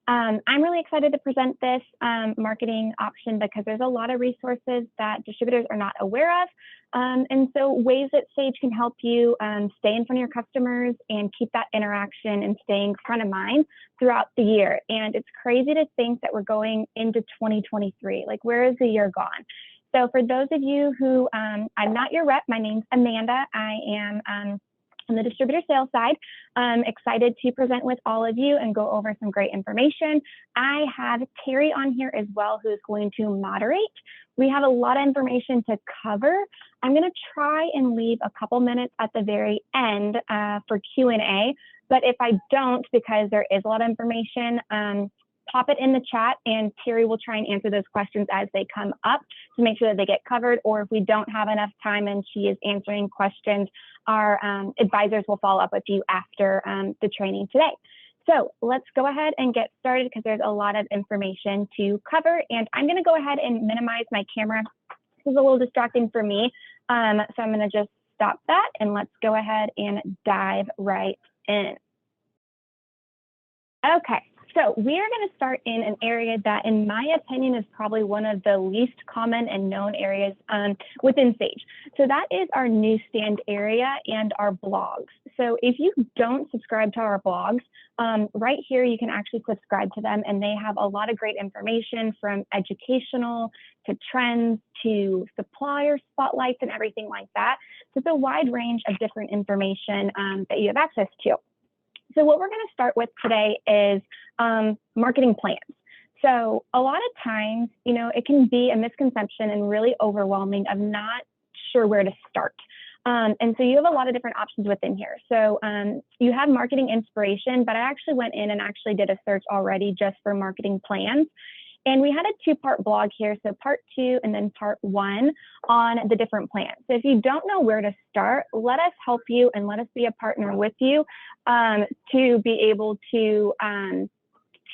I'm really excited to present this marketing option because there's a lot of resources that distributors are not aware of. And so ways that Sage can help you stay in front of your customers and keep that interaction and staying front of mind throughout the year. And it's crazy to think that we're going into 2023. Like, where is the year gone? So for those of you who, I'm not your rep, my name's Amanda. I am on the distributor sales side. I'm excited to present with all of you and go over some great information. I have Terry on here as well, who's going to moderate. We have a lot of information to cover. I'm going to try and leave a couple minutes at the very end for Q&A, but if I don't, because there is a lot of information, pop it in the chat and Terry will try and answer those questions as they come up to make sure that they get covered. Or if we don't have enough time and she is answering questions, our advisors will follow up with you after the training today. So let's go ahead and get started because there's a lot of information to cover. And I'm going to go ahead and minimize my camera. This is a little distracting for me. So I'm going to just stop that and let's go ahead and dive right in. Okay. So we are going to start in an area that, in my opinion, is probably one of the least common and known areas within Sage. So that is our newsstand area and our blogs. So if you don't subscribe to our blogs, right here, you can actually subscribe to them, and they have a lot of great information from educational to trends to supplier spotlights and everything like that. So it's a wide range of different information that you have access to. So what we're going to start with today is marketing plans. So a lot of times, it can be a misconception and really overwhelming of not sure where to start. And so you have a lot of different options within here. So you have marketing inspiration, but I actually went in and actually did a search already just for marketing plans. And we had a two-part blog here, so part 2 and then part 1 on the different plans. So if you don't know where to start, let us help you and let us be a partner with you to be able to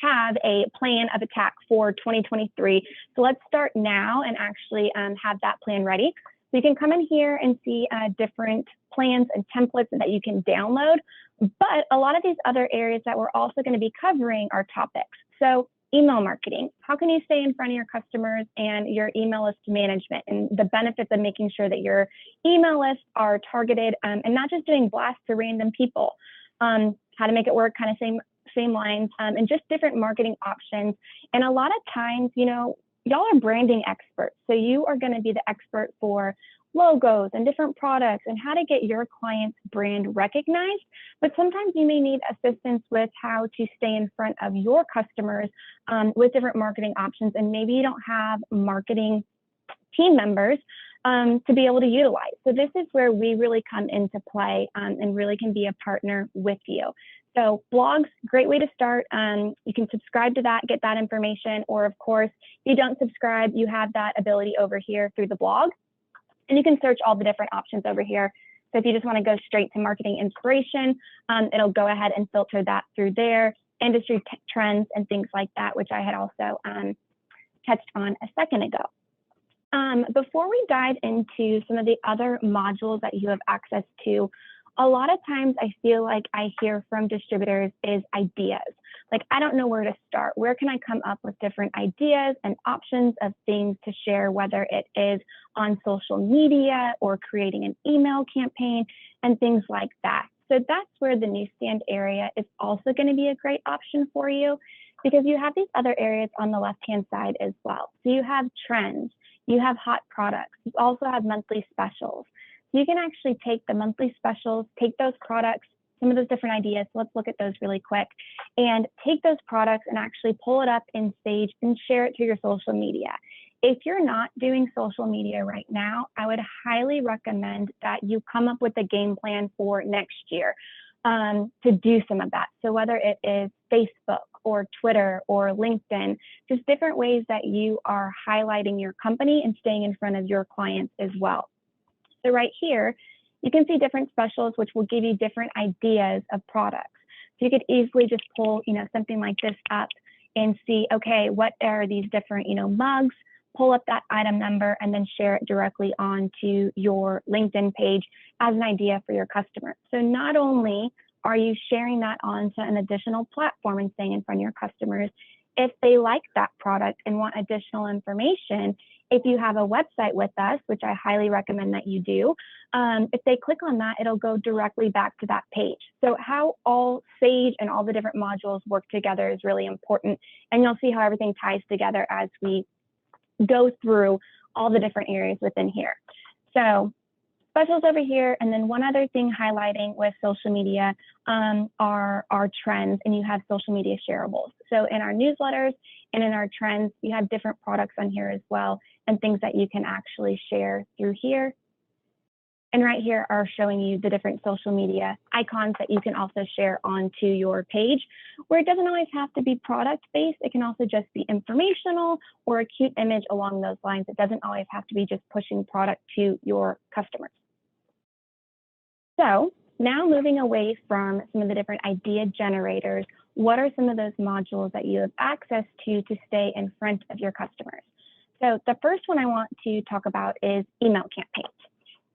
have a plan of attack for 2023. So let's start now and actually have that plan ready. So you can come in here and see different plans and templates that you can download. But a lot of these other areas that we're also going to be covering are topics. So email marketing. How can you stay in front of your customers and your email list management and the benefits of making sure that your email lists are targeted and not just doing blasts to random people. How to make it work, kind of same lines, and just different marketing options. And a lot of times, y'all are branding experts. So you are going to be the expert for logos and different products and how to get your client's brand recognized. But sometimes you may need assistance with how to stay in front of your customers with different marketing options. And maybe you don't have marketing team members to be able to utilize. So this is where we really come into play and really can be a partner with you. So blogs, great way to start. You can subscribe to that, get that information, or of course, if you don't subscribe, you have that ability over here through the blog. And you can search all the different options over here. So if you just want to go straight to marketing inspiration, it'll go ahead and filter that through there, industry trends and things like that, which I had also touched on a second ago. Before we dive into some of the other modules that you have access to, a lot of times I feel like I hear from distributors is ideas. Like, I don't know where to start. Where can I come up with different ideas and options of things to share, whether it is on social media or creating an email campaign and things like that. So that's where the newsstand area is also going to be a great option for you, because you have these other areas on the left-hand side as well. So you have trends, you have hot products, you also have monthly specials. You can actually take the monthly specials, take those products, some of those different ideas. So let's look at those really quick and take those products and actually pull it up in Sage and share it to your social media. If you're not doing social media right now, I would highly recommend that you come up with a game plan for next year to do some of that. So whether it is Facebook or Twitter or LinkedIn, just different ways that you are highlighting your company and staying in front of your clients as well. So right here, you can see different specials, which will give you different ideas of products. So you could easily just pull, something like this up and see, okay, what are these different, mugs, pull up that item number and then share it directly onto your LinkedIn page as an idea for your customer. So not only Are you sharing that onto an additional platform and staying in front of your customers? If they like that product and want additional information, if you have a website with us, which I highly recommend that you do, if they click on that, it'll go directly back to that page. So how all Sage and all the different modules work together is really important. And you'll see how everything ties together as we go through all the different areas within here. So specials over here, and then one other thing highlighting with social media are our trends, and you have social media shareables. So in our newsletters and in our trends, you have different products on here as well, and things that you can actually share through here. And right here are showing you the different social media icons that you can also share onto your page, where it doesn't always have to be product-based. It can also just be informational or a cute image along those lines. It doesn't always have to be just pushing product to your customers. So now moving away from some of the different idea generators, what are some of those modules that you have access to stay in front of your customers? So the first one I want to talk about is email campaigns.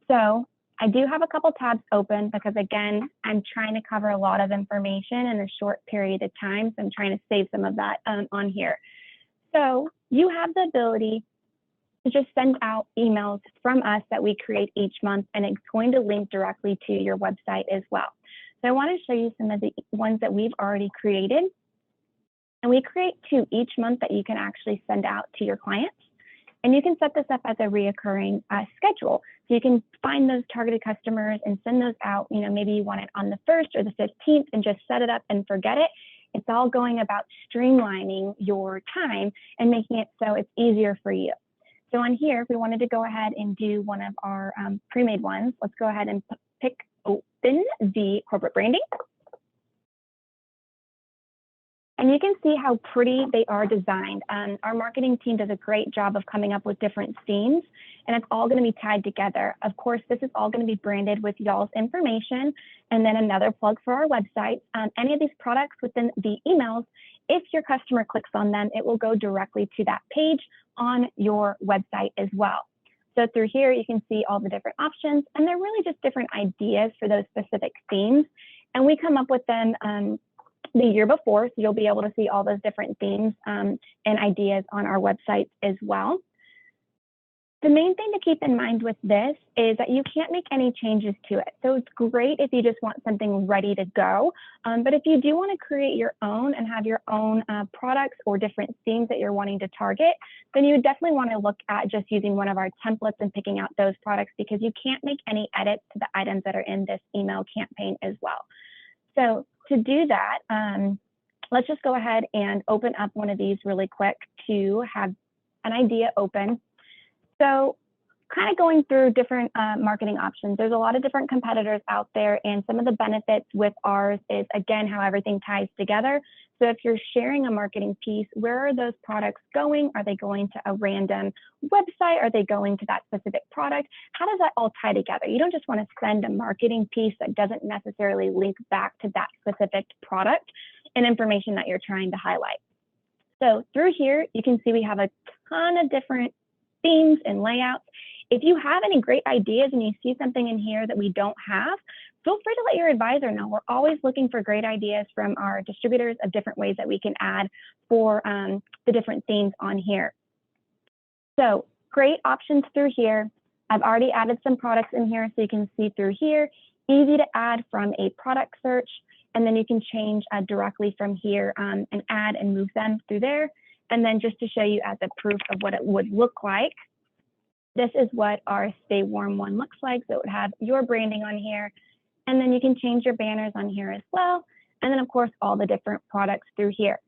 So I do have a couple tabs open because, again, I'm trying to cover a lot of information in a short period of time. So I'm trying to save some of that on here. So you have the ability to just send out emails from us that we create each month, and it's going to link directly to your website as well. So I want to show you some of the ones that we've already created. And we create 2 each month that you can actually send out to your clients. And you can set this up as a reoccurring schedule. So you can find those targeted customers and send those out. You know, maybe you want it on the 1st or the 15th and just set it up and forget it. It's all going about streamlining your time and making it so it's easier for you. So on here, if we wanted to go ahead and do one of our pre-made ones, let's go ahead and open the corporate branding. And you can see how pretty they are designed. Our marketing team does a great job of coming up with different themes, and it's all going to be tied together. Of course, this is all going to be branded with y'all's information, and then another plug for our website. Any of these products within the emails, if your customer clicks on them, it will go directly to that page on your website as well. So through here, you can see all the different options, and they're really just different ideas for those specific themes. And we come up with them the year before, so you'll be able to see all those different themes and ideas on our website as well. The main thing to keep in mind with this is that you can't make any changes to it. So it's great if you just want something ready to go. But if you do want to create your own and have your own products or different themes that you're wanting to target, then you would definitely want to look at just using one of our templates and picking out those products, because you can't make any edits to the items that are in this email campaign as well. So to do that, let's just go ahead and open up one of these really quick to have an idea open. So kind of going through different marketing options. There's a lot of different competitors out there, and some of the benefits with ours is, again, how everything ties together. So if you're sharing a marketing piece, where are those products going? Are they going to a random website? Are they going to that specific product? How does that all tie together? You don't just want to send a marketing piece that doesn't necessarily link back to that specific product and information that you're trying to highlight. So through here, you can see we have a ton of different themes and layouts. If you have any great ideas and you see something in here that we don't have, feel free to let your advisor know. We're always looking for great ideas from our distributors of different ways that we can add for the different themes on here. So great options through here. I've already added some products in here so you can see through here. Easy to add from a product search, and then you can change directly from here and add and move them through there. And then just to show you as a proof of what it would look like, this is what our Stay Warm one looks like. So it would have your branding on here, and then you can change your banners on here as well. And then of course, all the different products through here.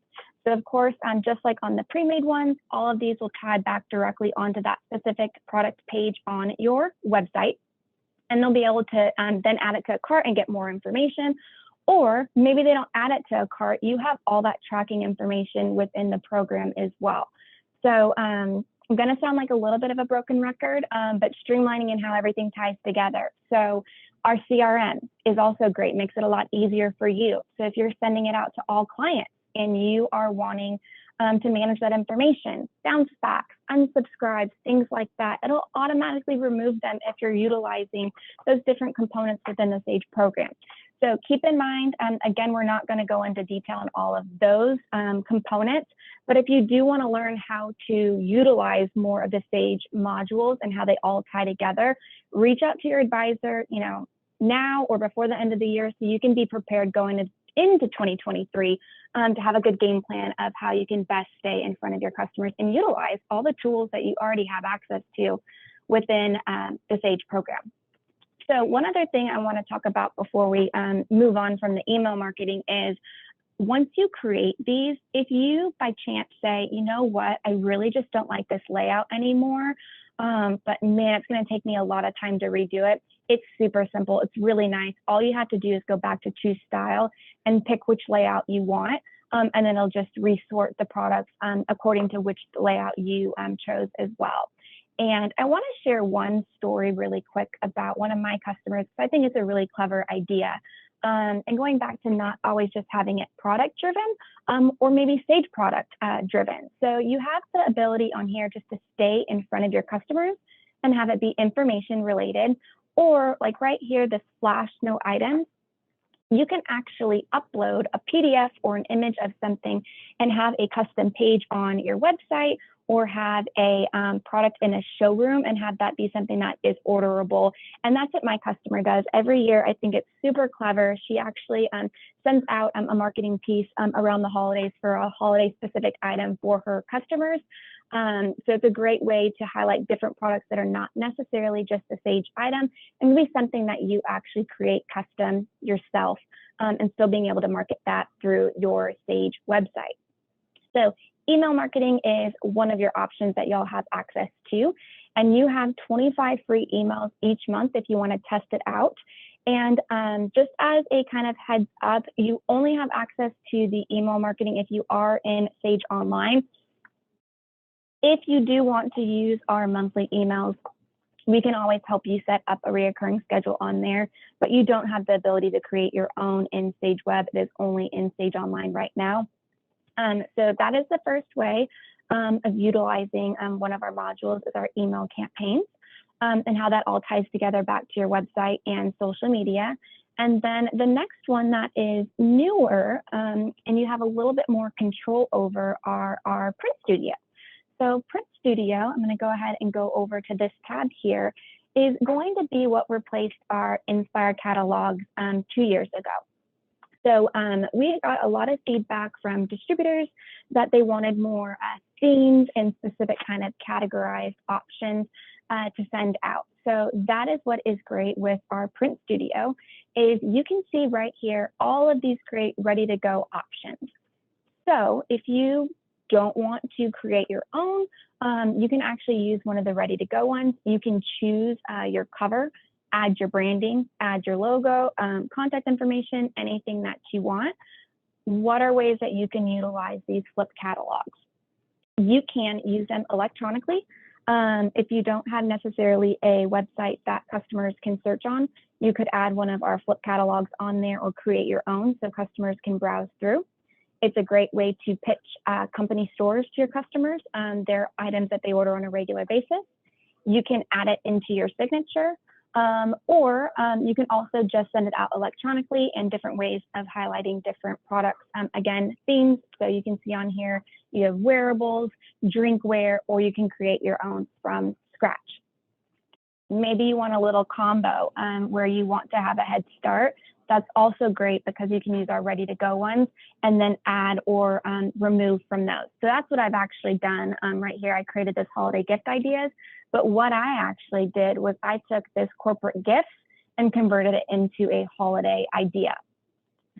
So of course, just like on the pre-made ones, all of these will tie back directly onto that specific product page on your website. And they'll be able to then add it to a cart and get more information. Or maybe they don't add it to a cart. You have all that tracking information within the program as well. So I'm going to sound like a little bit of a broken record, but streamlining in how everything ties together. So our CRM is also great, makes it a lot easier for you. So if you're sending it out to all clients and you are wanting to manage that information, bounce backs, unsubscribes, things like that, it'll automatically remove them if you're utilizing those different components within the Sage program. So keep in mind, again, we're not going to go into detail on all of those components, but if you do want to learn how to utilize more of the Sage modules and how they all tie together, reach out to your advisor, now or before the end of the year, so you can be prepared going into 2023 to have a good game plan of how you can best stay in front of your customers and utilize all the tools that you already have access to within the Sage program. So one other thing I want to talk about before we move on from the email marketing is, once you create these, if you by chance say, you know what, I really just don't like this layout anymore, but man, it's going to take me a lot of time to redo it. It's super simple. It's really nice. All you have to do is go back to choose style and pick which layout you want. And then it'll just resort the products according to which layout you chose as well. And I want to share one story really quick about one of my customers, because I think it's a really clever idea. And going back to not always just having it product driven or maybe Sage product driven. So you have the ability on here just to stay in front of your customers and have it be information related, or like right here, the splash note items. You can actually upload a PDF or an image of something and have a custom page on your website, or have a product in a showroom and have that be something that is orderable. And that's what my customer does every year. I think it's super clever. She actually sends out a marketing piece around the holidays for a holiday specific item for her customers. So it's a great way to highlight different products that are not necessarily just a Sage item, and be something that you actually create custom yourself, and still being able to market that through your Sage website. So email marketing is one of your options that y'all have access to, and you have 25 free emails each month if you want to test it out. And just as a kind of heads up, you only have access to the email marketing if you are in Sage Online. If you do want to use our monthly emails, we can always help you set up a recurring schedule on there, but you don't have the ability to create your own in Sage Web. It is only in Sage Online right now. So that is the first way of utilizing one of our modules, is our email campaigns, and how that all ties together back to your website and social media. And then the next one that is newer, and you have a little bit more control over, are our Print Studio. So Print Studio, I'm going to go ahead and go over to this tab here, is going to be what replaced our Inspire catalogs 2 years ago. So we got a lot of feedback from distributors that they wanted more themes and specific kind of categorized options to send out. So that is what is great with our Print Studio, is you can see right here all of these great ready to go options. So if you don't want to create your own, you can actually use one of the ready to go ones. You can choose your cover, add your branding, add your logo, contact information, anything that you want. What are ways that you can utilize these flip catalogs? You can use them electronically. If you don't have necessarily a website that customers can search on, you could add one of our flip catalogs on there or create your own so customers can browse through. It's a great way to pitch company stores to your customers, their items that they order on a regular basis. You can add it into your signature, or you can also just send it out electronically, and different ways of highlighting different products. Again, themes, so you can see on here, you have wearables, drinkware, or you can create your own from scratch. Maybe you want a little combo where you want to have a head start. That's also great because you can use our ready to go ones and then add or remove from those. So that's what I've actually done right here. I created this holiday gift ideas, but what I actually did was I took this corporate gifts and converted it into a holiday idea.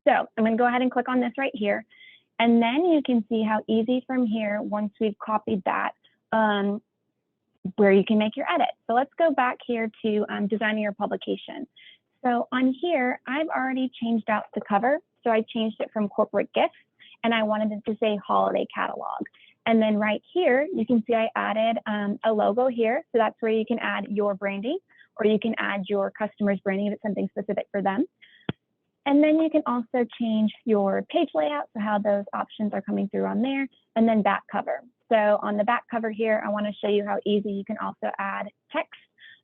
So I'm going to go ahead and click on this right here. And then you can see how easy from here, once we've copied that, where you can make your edit. So let's go back here to designing your publication. So on here, I've already changed out the cover. So I changed it from corporate gifts, and I wanted it to say holiday catalog. And then right here, you can see I added a logo here. So that's where you can add your branding, or you can add your customer's branding if it's something specific for them. And then you can also change your page layout, so how those options are coming through on there, and then back cover. So on the back cover here, I want to show you how easy you can also add text.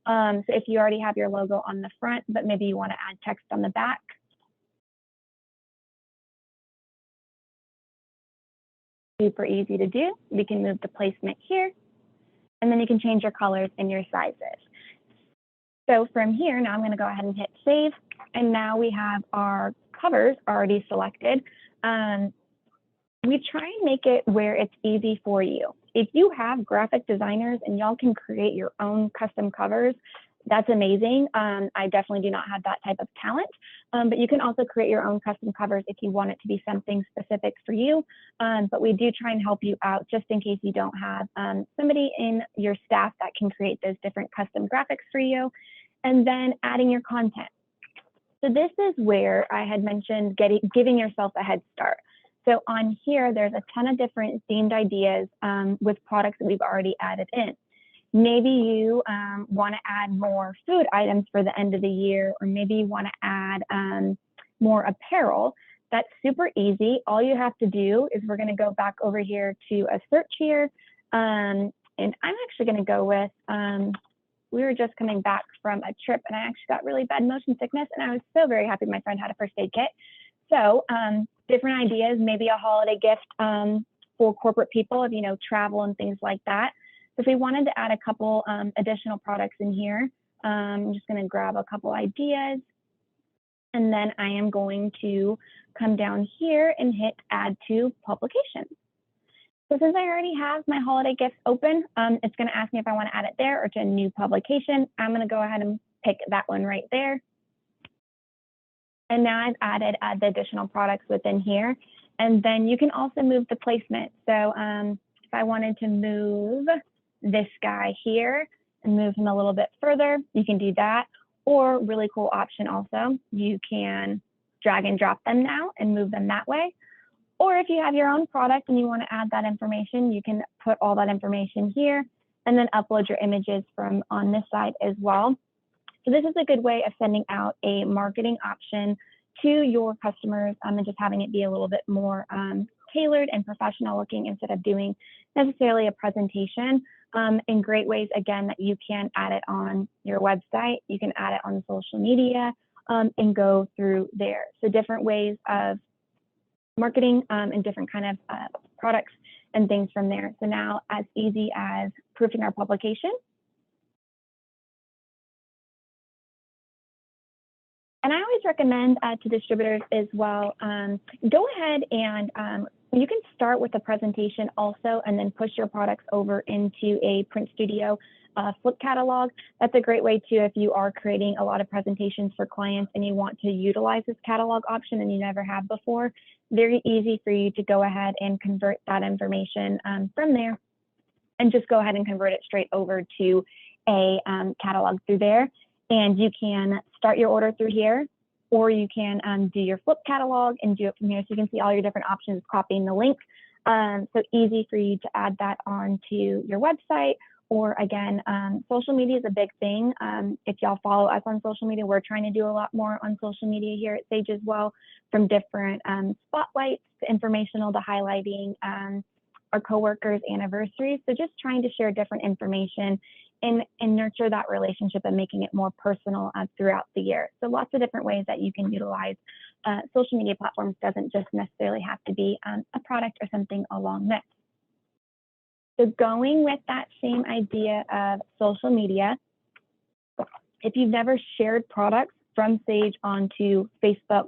So if you already have your logo on the front, but maybe you want to add text on the back, Super easy to do. We can move the placement here, and then you can change your colors and your sizes. So from here, now I'm going to go ahead and hit save, and now we have our covers already selected. We try and make it where it's easy for you. If you have graphic designers and y'all can create your own custom covers, that's amazing. I definitely do not have that type of talent, but you can also create your own custom covers if you want it to be something specific for you. But we do try and help you out just in case you don't have somebody in your staff that can create those different custom graphics for you. And then adding your content. So this is where I had mentioned giving yourself a head start. So on here, there's a ton of different themed ideas with products that we've already added in. Maybe you want to add more food items for the end of the year, or maybe you want to add more apparel. That's super easy. All you have to do is we're going to go back over here to a search here. And I'm actually going to go with, we were just coming back from a trip and I actually got really bad motion sickness, and I was so very happy my friend had a first aid kit. So different ideas, maybe a holiday gift for corporate people, if you know, travel and things like that. So if we wanted to add a couple additional products in here, I'm just going to grab a couple ideas, and then I am going to come down here and hit add to publications. So since I already have my holiday gifts open, it's going to ask me if I want to add it there or to a new publication. I'm going to go ahead and pick that one right there. And now I've added the additional products within here. And then you can also move the placement. So if I wanted to move this guy here and move him a little bit further, you can do that. Or really cool option also, you can drag and drop them now and move them that way. Or if you have your own product and you want to add that information, you can put all that information here and then upload your images from on this side as well. So this is a good way of sending out a marketing option to your customers and just having it be a little bit more tailored and professional looking instead of doing necessarily a presentation. And great ways, again, that you can add it on your website. You can add it on social media and go through there. So different ways of marketing and different kind of products and things from there. So now as easy as proofing our publication. And I always recommend to distributors as well, go ahead and you can start with a presentation also and then push your products over into a Print Studio flip catalog. That's a great way too if you are creating a lot of presentations for clients and you want to utilize this catalog option and you never have before. Very easy for you to go ahead and convert that information from there and just go ahead and convert it straight over to a catalog through there. And you can start your order through here, or you can do your flip catalog and do it from here. So you can see all your different options, copying the link. So easy for you to add that onto your website. Or again, social media is a big thing. If y'all follow us on social media, we're trying to do a lot more on social media here at Sage as well, from different spotlights to informational to highlighting our coworkers' anniversaries. So just trying to share different information and nurture that relationship and making it more personal throughout the year. So lots of different ways that you can utilize social media platforms. Doesn't just necessarily have to be a product or something along this. So going with that same idea of social media, if you've never shared products from Sage onto Facebook,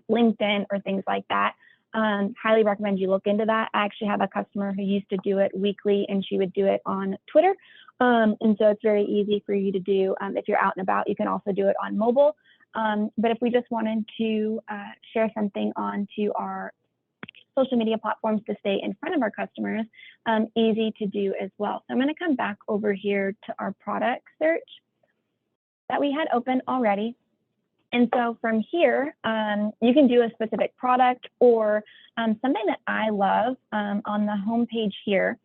LinkedIn, or things like that, highly recommend you look into that. I actually have a customer who used to do it weekly and she would do it on Twitter. And so it's very easy for you to do. If you're out and about, you can also do it on mobile. But if we just wanted to share something onto our social media platforms to stay in front of our customers, easy to do as well. So I'm going to come back over here to our product search that we had open already. And so from here, you can do a specific product or something that I love on the homepage here.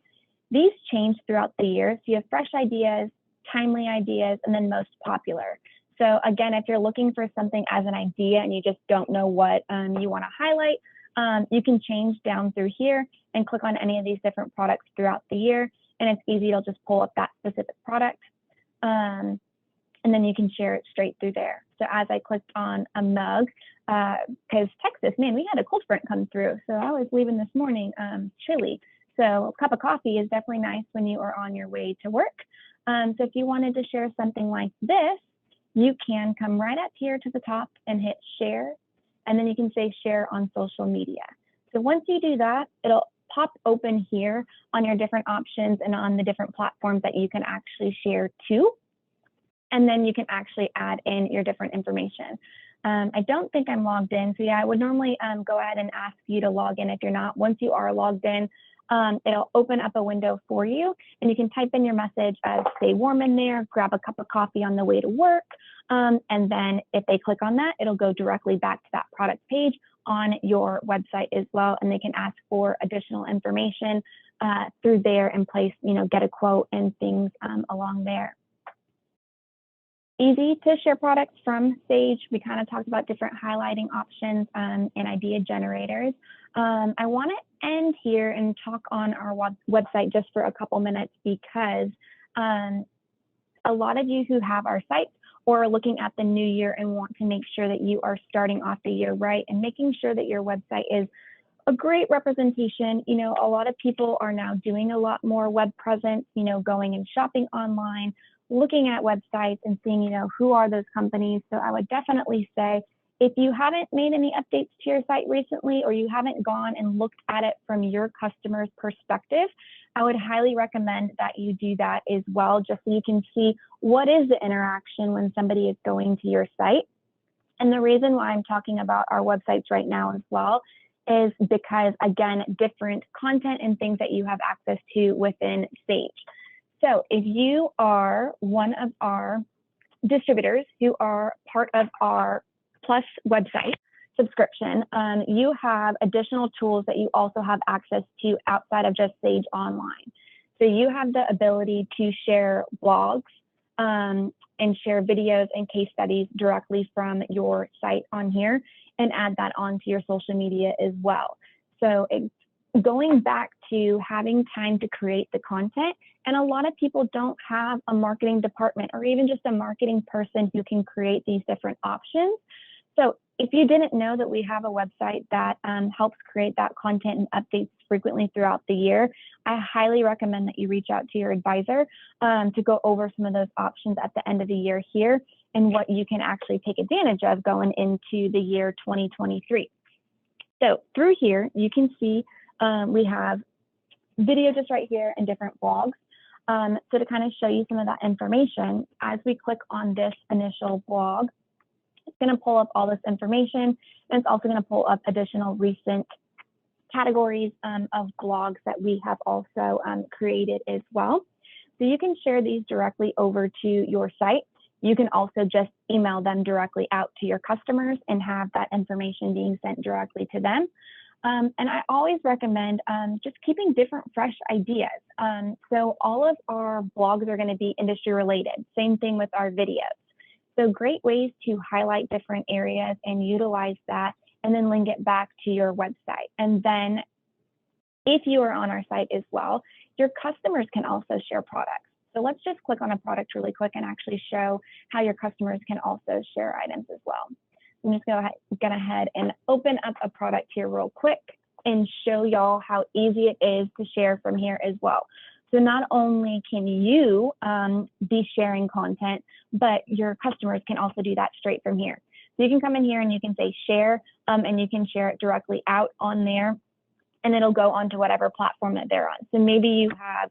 These change throughout the year. So you have fresh ideas, timely ideas, and then most popular. So again, if you're looking for something as an idea and you just don't know what you want to highlight, you can change down through here and click on any of these different products throughout the year. And it's easy, it'll just pull up that specific product. And and then you can share it straight through there. So as I clicked on a mug, because Texas, man, we had a cold front come through. So I was leaving this morning chilly. So a cup of coffee is definitely nice when you are on your way to work. So if you wanted to share something like this, you can come right up here to the top and hit share, and then you can say share on social media. So once you do that, it'll pop open here on your different options and on the different platforms that you can actually share to. And then you can actually add in your different information. I don't think I'm logged in. So yeah, I would normally go ahead and ask you to log in if you're not. Once you are logged in, it'll open up a window for you, and you can type in your message as stay warm in there, grab a cup of coffee on the way to work. And then if they click on that, it'll go directly back to that product page on your website as well. And they can ask for additional information through there and place, get a quote and things along there. Easy to share products from Sage. We kind of talked about different highlighting options and idea generators. I want to end here and talk on our website just for a couple minutes, because a lot of you who have our site or are looking at the new year and want to make sure that you are starting off the year right and making sure that your website is a great representation. A lot of people are now doing a lot more web presence, going and shopping online, looking at websites and seeing, who are those companies. So I would definitely say, if you haven't made any updates to your site recently, or you haven't gone and looked at it from your customer's perspective, I would highly recommend that you do that as well, just so you can see what is the interaction when somebody is going to your site. And the reason why I'm talking about our websites right now as well is because, again, different content and things that you have access to within Sage. So if you are one of our distributors who are part of our Plus website subscription, you have additional tools that you also have access to outside of just Sage Online. So you have the ability to share blogs and share videos and case studies directly from your site on here and add that onto your social media as well. So going back to having time to create the content, and a lot of people don't have a marketing department or even just a marketing person who can create these different options. So if you didn't know that we have a website that helps create that content and updates frequently throughout the year, I highly recommend that you reach out to your advisor to go over some of those options at the end of the year here and what you can actually take advantage of going into the year 2023. So through here, you can see we have video just right here and different blogs. So to kind of show you some of that information, as we click on this initial blog, it's going to pull up all this information, and it's also going to pull up additional recent categories of blogs that we have also created as well. So you can share these directly over to your site. You can also just email them directly out to your customers and have that information being sent directly to them. And I always recommend just keeping different fresh ideas. So all of our blogs are going to be industry related. Same thing with our videos. So great ways to highlight different areas and utilize that, and then link it back to your website. And then if you are on our site as well, your customers can also share products. So let's just click on a product really quick and actually show how your customers can also share items as well. I'm just going ahead and open up a product here real quick and show y'all how easy it is to share from here as well. So not only can you be sharing content, but your customers can also do that straight from here. So you can come in here and you can say share, and you can share it directly out on there, and it'll go onto whatever platform that they're on. So maybe you have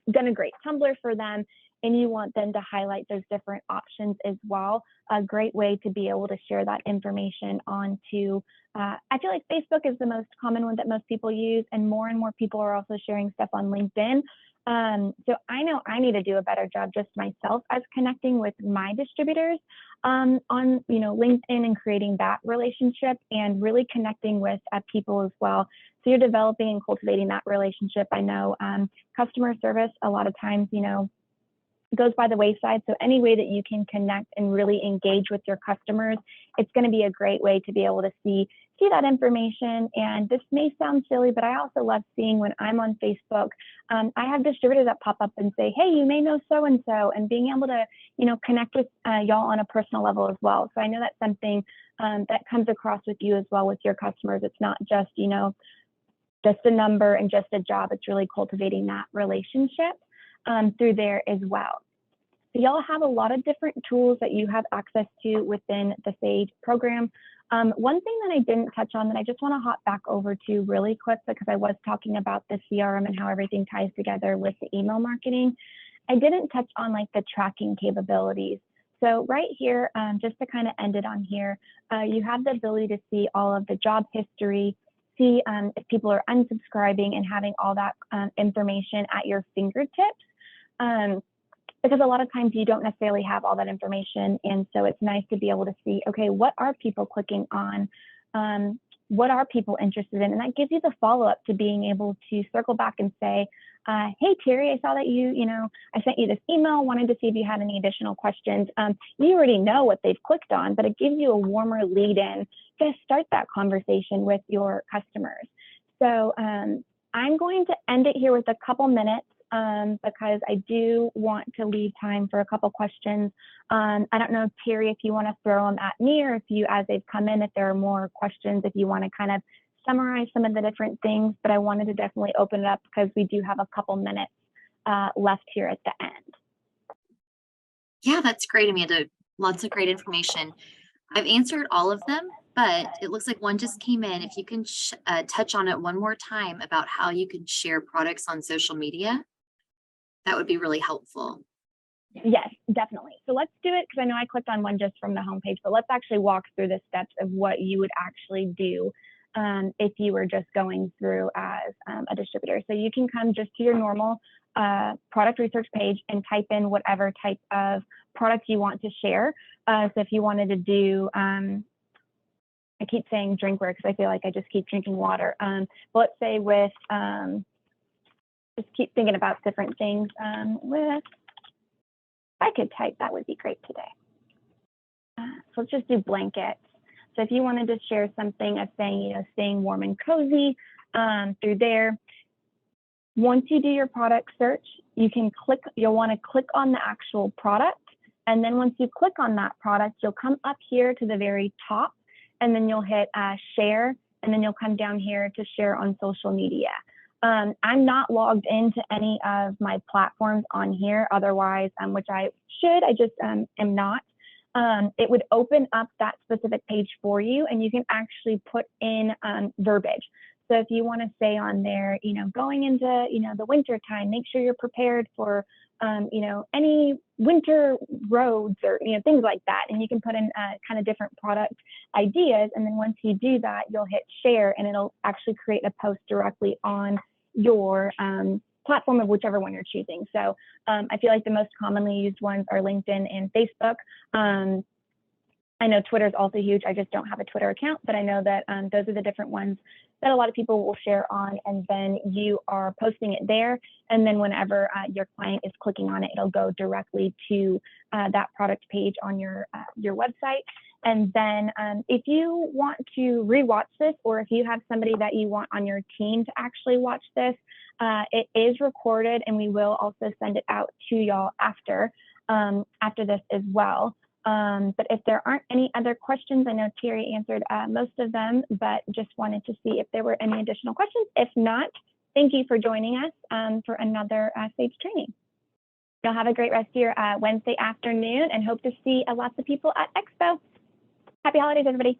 done a great Tumblr for them and you want them to highlight those different options as well. A great way to be able to share that information onto, I feel like Facebook is the most common one that most people use, and more people are also sharing stuff on LinkedIn. So I know I need to do a better job just myself as connecting with my distributors on LinkedIn and creating that relationship and really connecting with people as well. So you're developing and cultivating that relationship. I know customer service, a lot of times, goes by the wayside. So any way that you can connect and really engage with your customers, it's going to be a great way to be able to see that information. And this may sound silly, but I also love seeing when I'm on Facebook, I have distributors that pop up and say, hey, you may know so-and-so, and being able to, connect with y'all on a personal level as well. So I know that's something that comes across with you as well with your customers. It's not just, just a number and just a job. It's really cultivating that relationship through there as well. So y'all have a lot of different tools that you have access to within the Sage program. One thing that I didn't touch on that I just want to hop back over to really quick, because I was talking about the CRM and how everything ties together with the email marketing. I didn't touch on like the tracking capabilities. So right here, just to kind of end it on here, you have the ability to see all of the job history, see if people are unsubscribing, and having all that information at your fingertips. Because a lot of times you don't necessarily have all that information. And so it's nice to be able to see, okay, what are people clicking on? What are people interested in? And that gives you the follow-up to being able to circle back and say, hey, Terry, I saw that I sent you this email, wanted to see if you had any additional questions. You already know what they've clicked on, but it gives you a warmer lead in to start that conversation with your customers. So I'm going to end it here with a couple minutes. Because I do want to leave time for a couple questions. I don't know, Terry, if you want to throw them at me, or if you, as they've come in, if there are more questions, if you want to kind of summarize some of the different things, but I wanted to definitely open it up because we do have a couple minutes left here at the end. Yeah, that's great, Amanda. Lots of great information. I've answered all of them, but it looks like one just came in. If you can touch on it one more time about how you can share products on social media, that would be really helpful. Yes, definitely. So let's do it, because I know I clicked on one just from the homepage, but let's actually walk through the steps of what you would actually do if you were just going through as a distributor. So you can come just to your normal product research page and type in whatever type of product you want to share. So if you wanted to do, I keep saying drinkware because I feel like I just keep drinking water. But let's say with, just keep thinking about different things with, if I could type, that would be great today. So let's just do blankets. So if you wanted to share something of saying, staying warm and cozy through there, once you do your product search, you'll want to click on the actual product. And then once you click on that product, you'll come up here to the very top, and then you'll hit share, and then you'll come down here to share on social media. I'm not logged into any of my platforms on here otherwise, which I should, I just am not. It would open up that specific page for you, and you can actually put in verbiage. So if you want to say on there, going into, the winter time, make sure you're prepared for, any winter roads or, things like that. And you can put in kind of different product ideas. And then once you do that, you'll hit share, and it'll actually create a post directly on your platform of whichever one you're choosing. So I feel like the most commonly used ones are LinkedIn and Facebook. I know Twitter is also huge. I just don't have a Twitter account, but I know that those are the different ones that a lot of people will share on, and then you are posting it there. And then whenever your client is clicking on it, it'll go directly to that product page on your website. And then if you want to rewatch this, or if you have somebody that you want on your team to actually watch this, it is recorded, and we will also send it out to y'all after this as well. But if there aren't any other questions, I know Terry answered most of them, but just wanted to see if there were any additional questions. If not, thank you for joining us for another Sage training. You'll have a great rest of your Wednesday afternoon, and hope to see lots of people at Expo. Happy holidays, everybody.